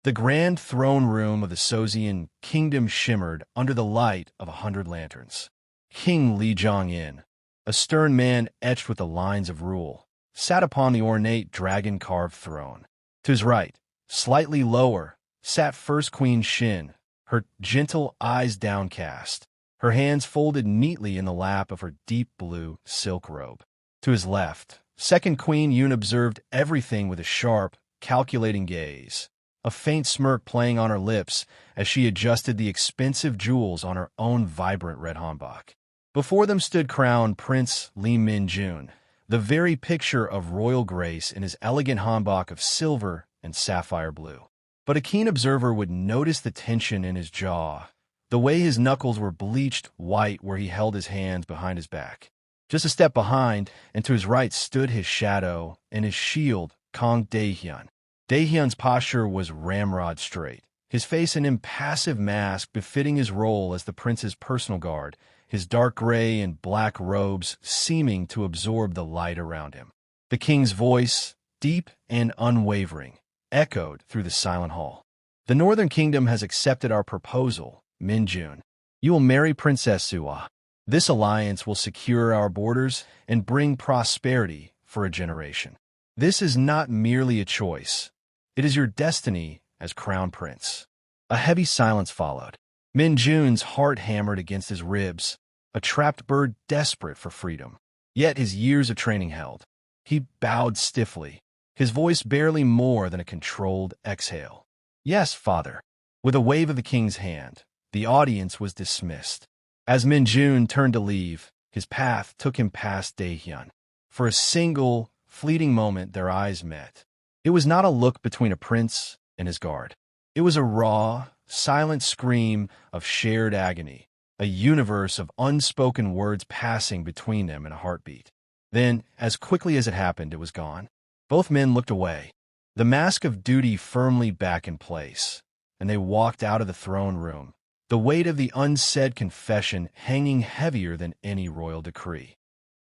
The grand throne room of the Soseon kingdom shimmered under the light of 100 lanterns. King Lee Min-jun, a stern man etched with the lines of rule, sat upon the ornate dragon-carved throne. To his right, slightly lower, sat First Queen Shin, her gentle eyes downcast, her hands folded neatly in the lap of her deep blue silk robe. To his left, Second Queen Yoon observed everything with a sharp, calculating gaze, a faint smirk playing on her lips as she adjusted the expensive jewels on her own vibrant red hanbok. Before them stood crowned Prince Lee Min-jun, the very picture of royal grace in his elegant hanbok of silver and sapphire blue. But a keen observer would notice the tension in his jaw, the way his knuckles were bleached white where he held his hands behind his back. Just a step behind, and to his right stood his shadow and his shield, Kang Dae-hyun. Dae-hyun's posture was ramrod straight, his face an impassive mask befitting his role as the prince's personal guard, his dark gray and black robes seeming to absorb the light around him. The king's voice, deep and unwavering, echoed through the silent hall. "The Northern Kingdom has accepted our proposal, Min-jun. You will marry Princess Suwa. This alliance will secure our borders and bring prosperity for a generation. This is not merely a choice. It is your destiny as crown prince." A heavy silence followed. Min-jun's heart hammered against his ribs, a trapped bird desperate for freedom. Yet his years of training held. He bowed stiffly, his voice barely more than a controlled exhale. "Yes, father." With a wave of the king's hand, the audience was dismissed. As Min-jun turned to leave, his path took him past Dehyan. For a single, fleeting moment their eyes met. It was not a look between a prince and his guard. It was a raw, silent scream of shared agony, a universe of unspoken words passing between them in a heartbeat. Then, as quickly as it happened, it was gone. Both men looked away, the mask of duty firmly back in place, and they walked out of the throne room, the weight of the unsaid confession hanging heavier than any royal decree.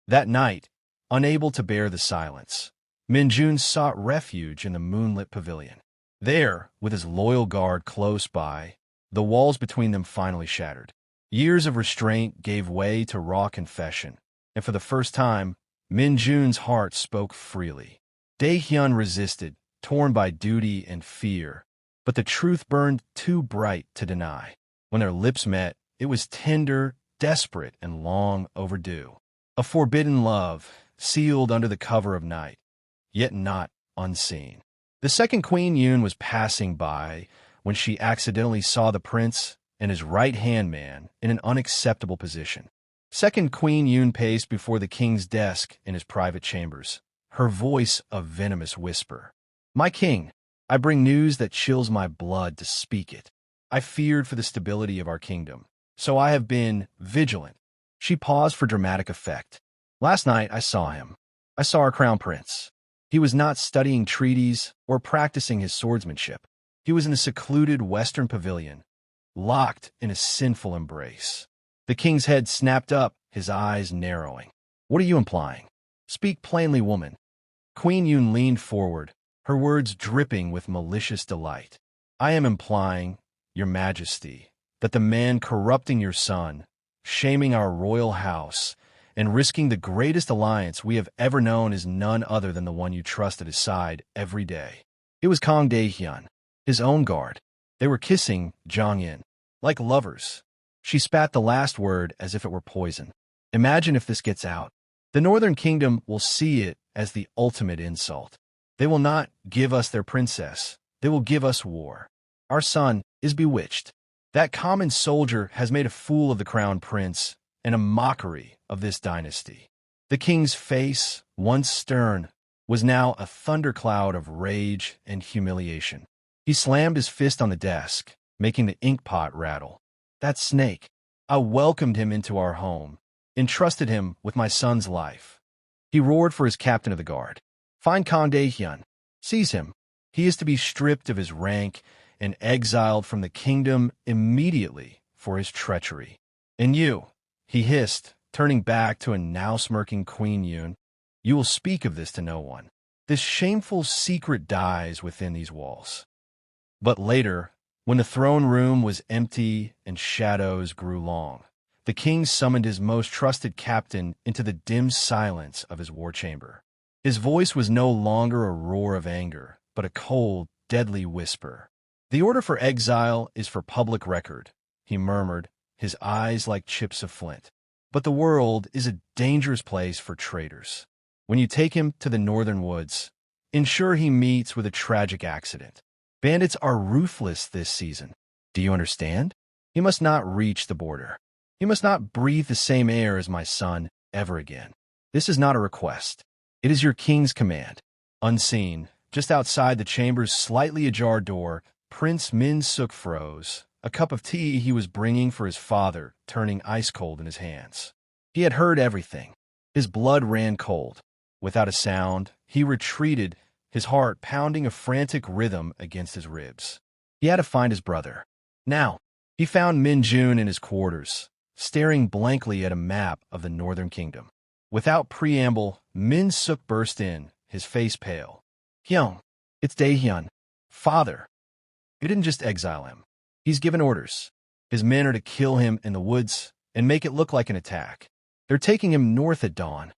That night, unable to bear the silence, Min-jun sought refuge in the moonlit pavilion. There, with his loyal guard close by, the walls between them finally shattered. Years of restraint gave way to raw confession, and for the first time, Min-jun's heart spoke freely. Dehyan resisted, torn by duty and fear, but the truth burned too bright to deny. When their lips met, it was tender, desperate, and long overdue. A forbidden love, sealed under the cover of night, yet not unseen. The second Queen Yoon was passing by when she accidentally saw the prince and his right-hand man in an unacceptable position. Second Queen Yoon paced before the king's desk in his private chambers, her voice a venomous whisper. "My king, I bring news that chills my blood to speak it. I feared for the stability of our kingdom, so I have been vigilant." She paused for dramatic effect. "Last night I saw him. I saw our crown prince. He was not studying treaties or practicing his swordsmanship. He was in a secluded western pavilion, locked in a sinful embrace." The king's head snapped up, his eyes narrowing. "What are you implying? Speak plainly, woman." Queen Yoon leaned forward, her words dripping with malicious delight. "I am implying, Your Majesty, that the man corrupting your son, shaming our royal house, and risking the greatest alliance we have ever known is none other than the one you trust at his side every day." It was Kang Dae-hyun, his own guard. They were kissing Jong-in, like lovers. She spat the last word as if it were poison. "Imagine if this gets out. The Northern Kingdom will see it as the ultimate insult. They will not give us their princess. They will give us war. Our son is bewitched. That common soldier has made a fool of the crown prince and a mockery of this dynasty." The king's face, once stern, was now a thundercloud of rage and humiliation. He slammed his fist on the desk, making the ink pot rattle. "That snake. I welcomed him into our home, entrusted him with my son's life." He roared for his captain of the guard. "Find Kang Dae-hyun. Seize him. He is to be stripped of his rank and exiled from the kingdom immediately for his treachery. And you," he hissed, turning back to a now smirking Queen Yoon, "you will speak of this to no one. This shameful secret dies within these walls." But later, when the throne room was empty and shadows grew long, the king summoned his most trusted captain into the dim silence of his war chamber. His voice was no longer a roar of anger, but a cold, deadly whisper. "The order for exile is for public record," he murmured, his eyes like chips of flint. "But the world is a dangerous place for traitors. When you take him to the northern woods, ensure he meets with a tragic accident. Bandits are ruthless this season. Do you understand? He must not reach the border. He must not breathe the same air as my son ever again. This is not a request. It is your king's command." Unseen, just outside the chamber's slightly ajar door, Prince Min-suk froze, a cup of tea he was bringing for his father turning ice-cold in his hands. He had heard everything. His blood ran cold. Without a sound, he retreated, his heart pounding a frantic rhythm against his ribs. He had to find his brother. Now, he found Min-jun in his quarters, staring blankly at a map of the northern kingdom. Without preamble, Min-suk burst in, his face pale. "Hyun, it's Dehyan. Father." "You didn't just exile him. He's given orders. His men are to kill him in the woods and make it look like an attack. They're taking him north at dawn."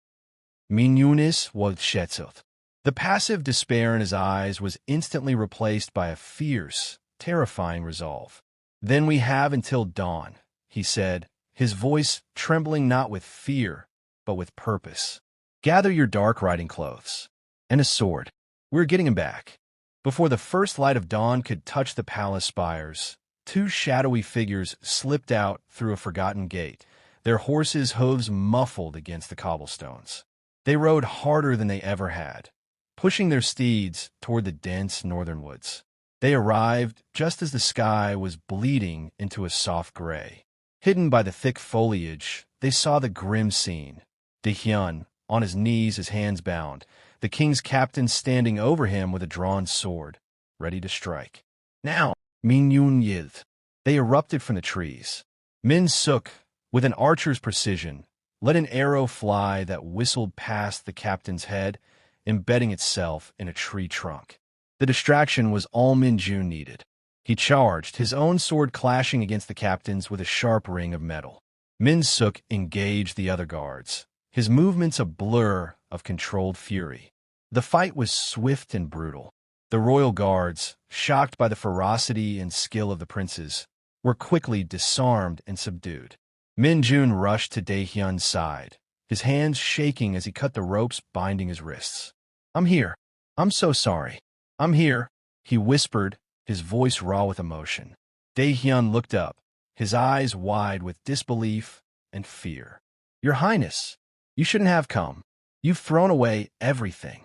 Min-junis was Shetsuth. The passive despair in his eyes was instantly replaced by a fierce, terrifying resolve. "Then we have until dawn," he said, his voice trembling not with fear, but with purpose. "Gather your dark riding clothes and a sword. We're getting him back." Before the first light of dawn could touch the palace spires, two shadowy figures slipped out through a forgotten gate, their horses' hooves muffled against the cobblestones. They rode harder than they ever had, pushing their steeds toward the dense northern woods. They arrived just as the sky was bleeding into a soft gray. Hidden by the thick foliage, they saw the grim scene. Dehyan, on his knees, his hands bound, the king's captain standing over him with a drawn sword, ready to strike. "Now, Min-jun yiled." They erupted from the trees. Min-suk, with an archer's precision, let an arrow fly that whistled past the captain's head, embedding itself in a tree trunk. The distraction was all Min-jun needed. He charged, his own sword clashing against the captain's with a sharp ring of metal. Min-suk engaged the other guards, his movements a blur of controlled fury. The fight was swift and brutal. The royal guards, shocked by the ferocity and skill of the princes, were quickly disarmed and subdued. Min-jun rushed to Dehyan's side, his hands shaking as he cut the ropes binding his wrists. "I'm here. I'm so sorry. I'm here," he whispered, his voice raw with emotion. Dehyan looked up, his eyes wide with disbelief and fear. "Your Highness, you shouldn't have come. You've thrown away everything."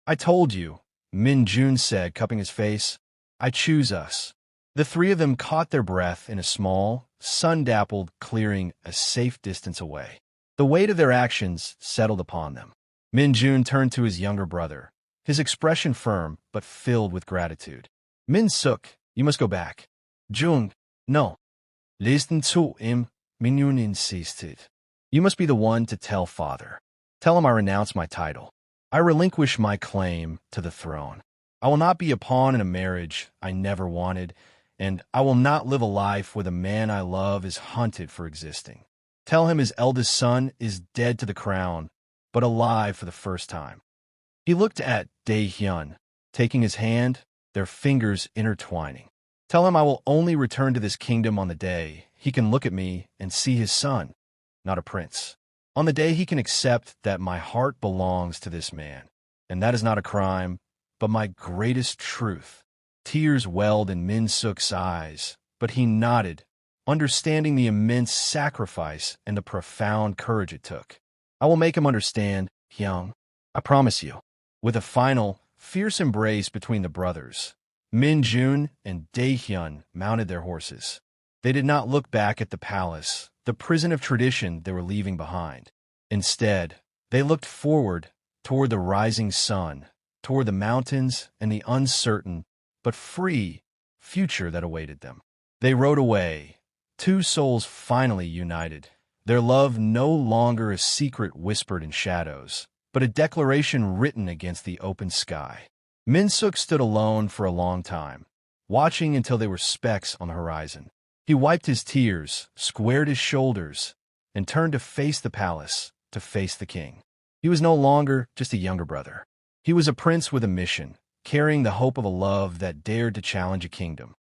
"I told you," Min-jun said, cupping his face. "I choose us." The three of them caught their breath in a small, sun-dappled clearing a safe distance away. The weight of their actions settled upon them. Min-jun turned to his younger brother, his expression firm but filled with gratitude. "Min-suk, you must go back." "Jun, no." "Listen to him," Min-jun insisted. "You must be the one to tell father. Tell him I renounce my title. I relinquish my claim to the throne. I will not be a pawn in a marriage I never wanted, and I will not live a life where the man I love is hunted for existing. Tell him his eldest son is dead to the crown, but alive for the first time." He looked at Dehyan, taking his hand, their fingers intertwining. "Tell him I will only return to this kingdom on the day he can look at me and see his son, not a prince. On the day he can accept that my heart belongs to this man, and that is not a crime, but my greatest truth." Tears welled in Min-suk's eyes, but he nodded, understanding the immense sacrifice and the profound courage it took. "I will make him understand, Hyung. I promise you." With a final, fierce embrace between the brothers, Min-jun and Dehyan mounted their horses. They did not look back at the palace, the prison of tradition they were leaving behind. Instead, they looked forward toward the rising sun, toward the mountains and the uncertain, but free, future that awaited them. They rode away, two souls finally united, their love no longer a secret whispered in shadows, but a declaration written against the open sky. Min-suk stood alone for a long time, watching until they were specks on the horizon. He wiped his tears, squared his shoulders, and turned to face the palace, to face the king. He was no longer just a younger brother. He was a prince with a mission, carrying the hope of a love that dared to challenge a kingdom.